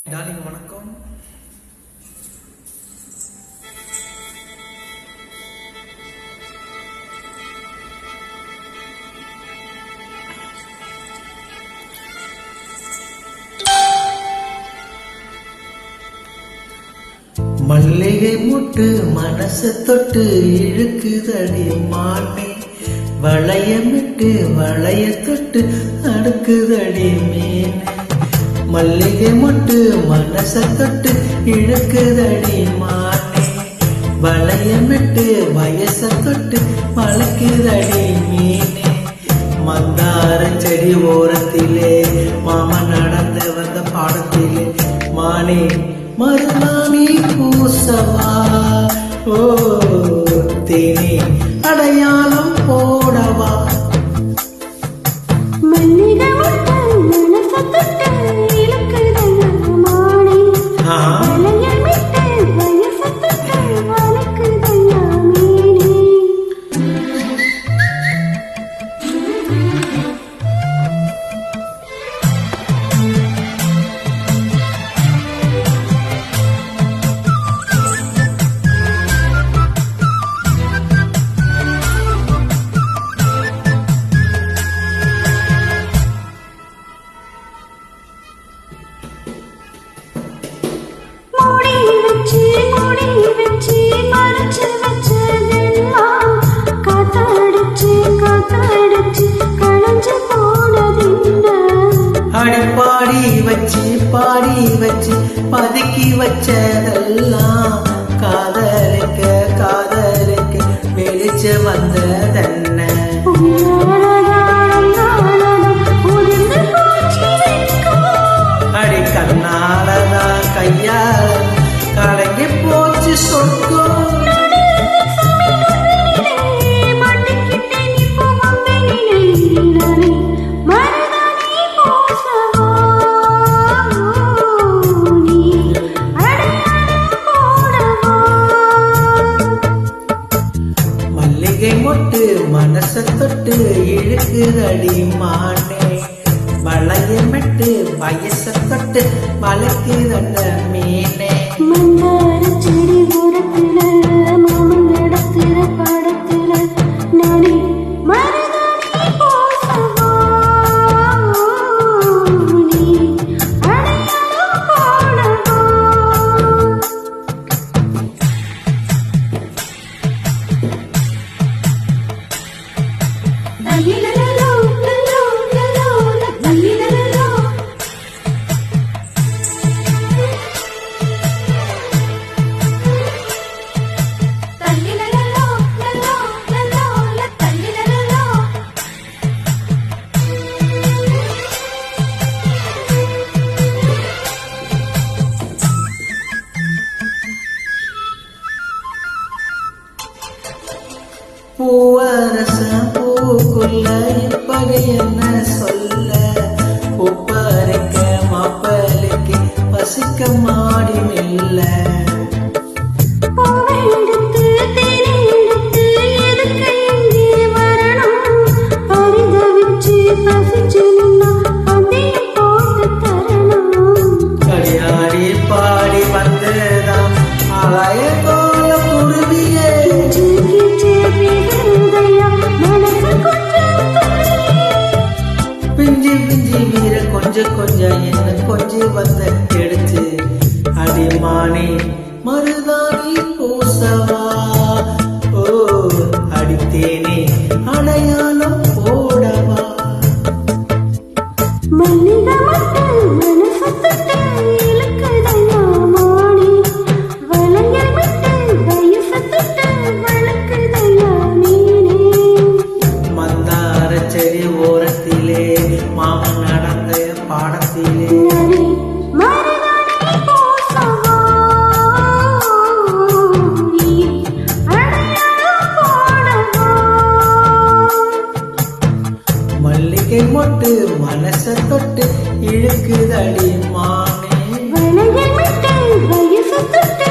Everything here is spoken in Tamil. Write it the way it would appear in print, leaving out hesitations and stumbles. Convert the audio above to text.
டார்லிங் வணக்கம். மல்லிகை முட்டு மனச தொட்டு இழுக்குதடி மானே, வளையமிட்டு வளைய தொட்டு அடுக்குதடி மீனே. மல்லிகை முட்டு மனச தொட்டு இழுக்குதடி மானே, வளையமிட்டு வயச தொட்டு வளக்குதடி மீனே. மந்தார செடி ஓரத்திலே மாமன் நடந்து வந்த பாடத்திலே மானே மருதாணி பூசவா, ஓ தேனே அடையாளம் போடவா. பாடி வச்சு பதுக்கி வச்சதெல்லாம் காதலுக்க காதலுக்க வெளிச்ச வந்ததென்ன. அடி கண்ணாலதான் கையால கலங்கி போச்சு சொர்க்கம். மொட்டு மனச தொட்டு இழுக்குதடி மானே, வளையமிட்டு வயச தொட்டு வளக்குதண்ட மீனே. மந்தார செடி ஓரத்துல மாமன் நடத்துற பாடத்துல நானே மருதாணி பூசவா, நீ அடையாளம் போடவா. பூவரசம் பூக்குள்ள இப்பகை என்ன சொல்ல, உப்பரைக்க மாப்பலுக்கு பசிக்க மாடி மெல்ல. கடியாடி பாடி வந்ததான் அலைய கோல குருவியே. பிஞ்சி பிஞ்சி வீர கொஞ்சம் கொஞ்சம் என்ன கொஞ்சம் வந்த எடுத்து அடிமானே மருதாணி பூசவா, ஓ அடித்தேனே அடையாளம் போடவா. மந்தார செடி ஓரத்திலே மாமன் நடந்த பாடத்திலே மல்லிகை மொட்டு மனச தொட்டு இழுக்குதடி மானே, வயசு தொட்டு